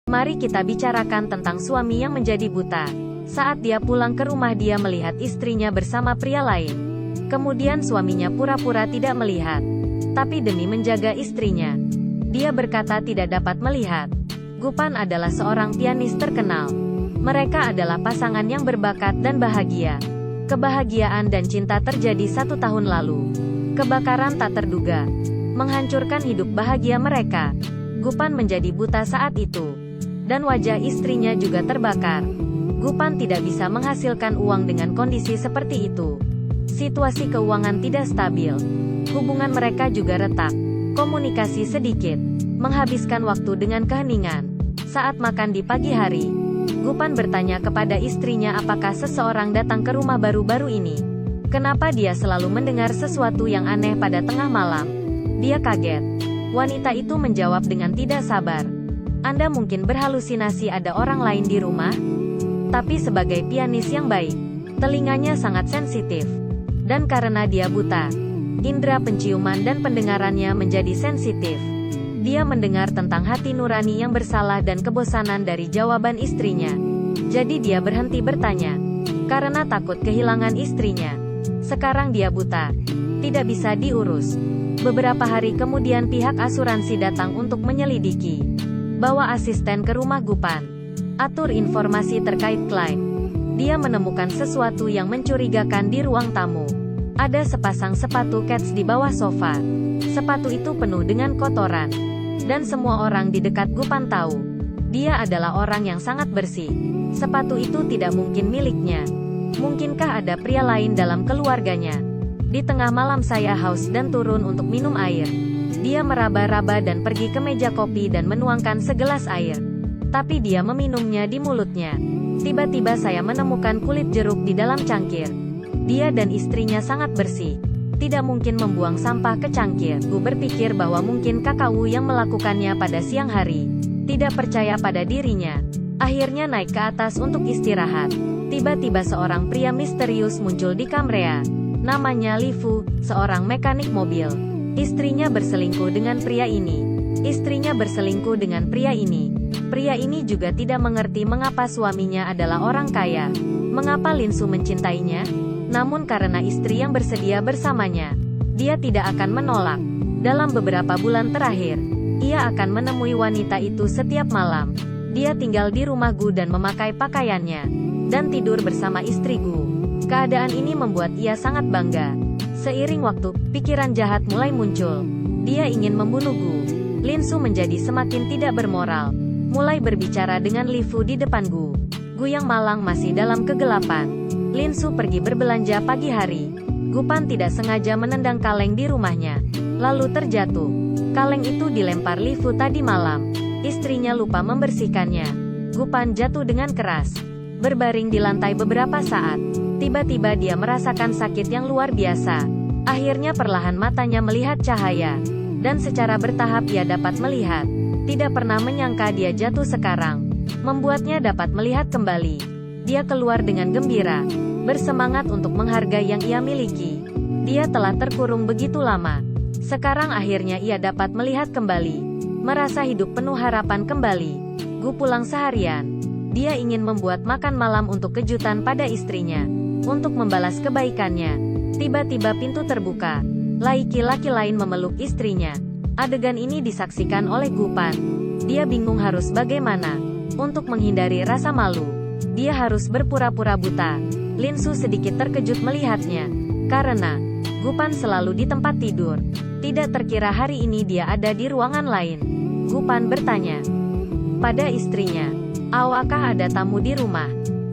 Mari kita bicarakan tentang suami yang menjadi buta. Saat dia pulang ke rumah dia melihat istrinya bersama pria lain. Kemudian suaminya pura-pura tidak melihat. Tapi demi menjaga istrinya, dia berkata tidak dapat melihat. Gupan adalah seorang pianis terkenal. Mereka adalah pasangan yang berbakat dan bahagia. Kebahagiaan dan cinta terjadi 1 tahun lalu. Kebakaran tak terduga menghancurkan hidup bahagia mereka. Gupan menjadi buta saat itu. Dan wajah istrinya juga terbakar. Gupan tidak bisa menghasilkan uang dengan kondisi seperti itu. Situasi keuangan tidak stabil. Hubungan mereka juga retak. Komunikasi sedikit. Menghabiskan waktu dengan keheningan. Saat makan di pagi hari, Gupan bertanya kepada istrinya apakah seseorang datang ke rumah baru-baru ini. Kenapa dia selalu mendengar sesuatu yang aneh pada tengah malam? Dia kaget. Wanita itu menjawab dengan tidak sabar. Anda mungkin berhalusinasi ada orang lain di rumah? Tapi sebagai pianis yang baik, telinganya sangat sensitif. Dan karena dia buta, indera penciuman dan pendengarannya menjadi sensitif. Dia mendengar tentang hati nurani yang bersalah dan kebosanan dari jawaban istrinya. Jadi dia berhenti bertanya. Karena takut kehilangan istrinya. Sekarang dia buta. Tidak bisa diurus. Beberapa hari kemudian pihak asuransi datang untuk menyelidiki. Bawa asisten ke rumah Gupan. Atur informasi terkait klaim. Dia menemukan sesuatu yang mencurigakan di ruang tamu. Ada sepasang sepatu kets di bawah sofa. Sepatu itu penuh dengan kotoran. Dan semua orang di dekat Gupan tahu. Dia adalah orang yang sangat bersih. Sepatu itu tidak mungkin miliknya. Mungkinkah ada pria lain dalam keluarganya? Di tengah malam saya haus dan turun untuk minum air. Dia meraba-raba dan pergi ke meja kopi dan menuangkan segelas air. Tapi dia meminumnya di mulutnya. Tiba-tiba saya menemukan kulit jeruk di dalam cangkir. Dia dan istrinya sangat bersih. Tidak mungkin membuang sampah ke cangkir. Gue berpikir bahwa mungkin kakakku yang melakukannya pada siang hari. Tidak percaya pada dirinya. Akhirnya naik ke atas untuk istirahat. Tiba-tiba seorang pria misterius muncul di kamera. Namanya Lifu, seorang mekanik mobil. Istrinya berselingkuh dengan pria ini. Istrinya berselingkuh dengan pria ini. Pria ini juga tidak mengerti mengapa suaminya adalah orang kaya. Mengapa Linsu mencintainya? Namun karena istri yang bersedia bersamanya, dia tidak akan menolak. Dalam beberapa bulan terakhir, ia akan menemui wanita itu setiap malam. Dia tinggal di rumah Gu dan memakai pakaiannya. Dan tidur bersama istri Gu. Keadaan ini membuat ia sangat bangga. Seiring waktu, pikiran jahat mulai muncul. Dia ingin membunuh Gu. Linsu menjadi semakin tidak bermoral. Mulai berbicara dengan Lifu di depan Gu. Gu yang malang masih dalam kegelapan. Linsu pergi berbelanja pagi hari. Gupan tidak sengaja menendang kaleng di rumahnya. Lalu terjatuh. Kaleng itu dilempar Lifu tadi malam. Istrinya lupa membersihkannya. Gupan jatuh dengan keras. Berbaring di lantai beberapa saat. Tiba-tiba dia merasakan sakit yang luar biasa. Akhirnya perlahan matanya melihat cahaya. Dan secara bertahap ia dapat melihat. Tidak pernah menyangka dia jatuh sekarang. Membuatnya dapat melihat kembali. Dia keluar dengan gembira. Bersemangat untuk menghargai yang ia miliki. Dia telah terkurung begitu lama. Sekarang akhirnya ia dapat melihat kembali. Merasa hidup penuh harapan kembali. Gu pulang seharian. Dia ingin membuat makan malam untuk kejutan pada istrinya. Untuk membalas kebaikannya. Tiba-tiba pintu terbuka. Laki-laki lain memeluk istrinya. Adegan ini disaksikan oleh Gupan. Dia bingung harus bagaimana. Untuk menghindari rasa malu, dia harus berpura-pura buta. Linsu sedikit terkejut melihatnya. Karena Gupan selalu di tempat tidur. Tidak terkira hari ini dia ada di ruangan lain. Gupan bertanya pada istrinya, "Awakah ada tamu di rumah?"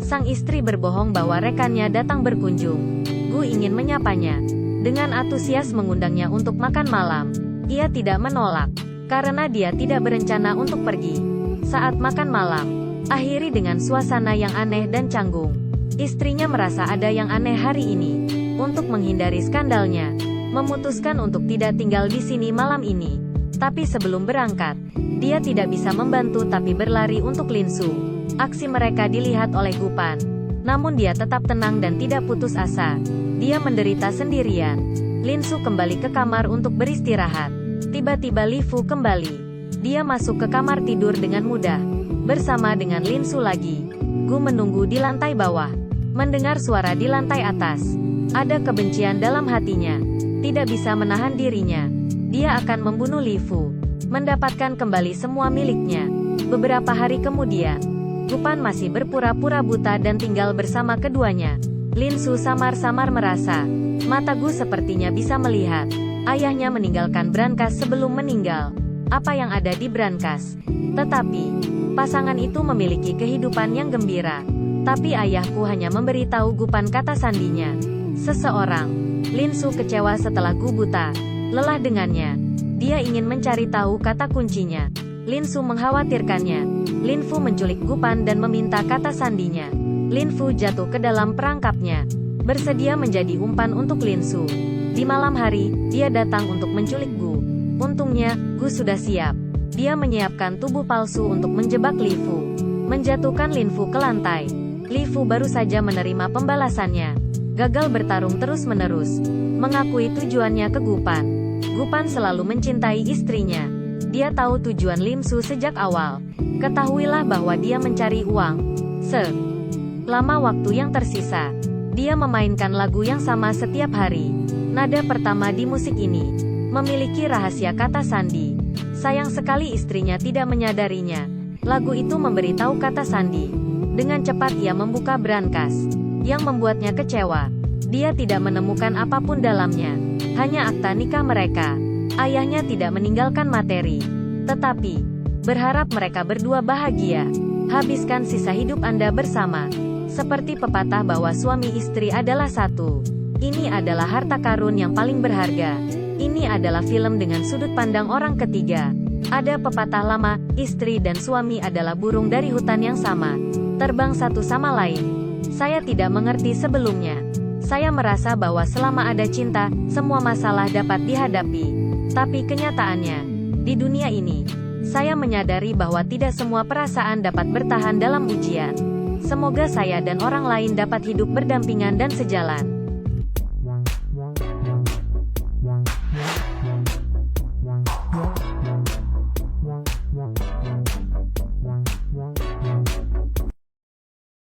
Sang istri berbohong bahwa rekannya datang berkunjung. Gu ingin menyapanya. Dengan antusias mengundangnya untuk makan malam. Ia tidak menolak. Karena dia tidak berencana untuk pergi. Saat makan malam, akhiri dengan suasana yang aneh dan canggung. Istrinya merasa ada yang aneh hari ini. Untuk menghindari skandalnya, memutuskan untuk tidak tinggal di sini malam ini. Tapi sebelum berangkat, dia tidak bisa membantu tapi berlari untuk Linsu. Aksi mereka dilihat oleh Gupan. Namun dia tetap tenang dan tidak putus asa. Dia menderita sendirian. Linsu kembali ke kamar untuk beristirahat. Tiba-tiba Lifu kembali. Dia masuk ke kamar tidur dengan mudah. bersama dengan Lin Su lagi. Gu menunggu di lantai bawah. Mendengar suara di lantai atas. Ada kebencian dalam hatinya. Tidak bisa menahan dirinya. Dia akan membunuh Li Fu. Mendapatkan kembali semua miliknya. Beberapa hari kemudian, Gu Pan masih berpura-pura buta dan tinggal bersama keduanya. Lin Su samar-samar merasa, mata Gu sepertinya bisa melihat. Ayahnya meninggalkan brankas sebelum meninggal. Apa yang ada di brankas? Tetapi, pasangan itu memiliki kehidupan yang gembira. Tapi ayahku hanya memberitahu Gu Pan kata sandinya. Seseorang. Lin Su kecewa setelah Gu buta. Lelah dengannya. Dia ingin mencari tahu kata kuncinya. Lin Su mengkhawatirkannya. Lin Fu menculik Gu Pan dan meminta kata sandinya. Lin Fu jatuh ke dalam perangkapnya. Bersedia menjadi umpan untuk Lin Su. Di malam hari, dia datang untuk menculik Gu. Untungnya, Gu sudah siap. Dia menyiapkan tubuh palsu untuk menjebak Li Fu. Menjatuhkan Lin Fu ke lantai. Li Fu baru saja menerima pembalasannya. Gagal bertarung terus-menerus. Mengakui tujuannya ke Gu Pan. Gu Pan selalu mencintai istrinya. Dia tahu tujuan Lim Su sejak awal. Ketahuilah bahwa dia mencari uang. Selama waktu yang tersisa, dia memainkan lagu yang sama setiap hari. Nada pertama di musik ini memiliki rahasia kata sandi. Sayang sekali istrinya tidak menyadarinya. Lagu itu memberitahu kata sandi. Dengan cepat ia membuka brankas, yang membuatnya kecewa. Dia tidak menemukan apapun dalamnya. Hanya akta nikah mereka. Ayahnya tidak meninggalkan materi. Tetapi, berharap mereka berdua bahagia. Habiskan sisa hidup Anda bersama. Seperti pepatah bahwa suami istri adalah satu. Ini adalah harta karun yang paling berharga. Ini adalah film dengan sudut pandang orang ketiga. Ada pepatah lama, istri dan suami adalah burung dari hutan yang sama. Terbang satu sama lain. Saya tidak mengerti sebelumnya. Saya merasa bahwa selama ada cinta, semua masalah dapat dihadapi. Tapi kenyataannya, di dunia ini, saya menyadari bahwa tidak semua perasaan dapat bertahan dalam ujian. Semoga saya dan orang lain dapat hidup berdampingan dan sejalan.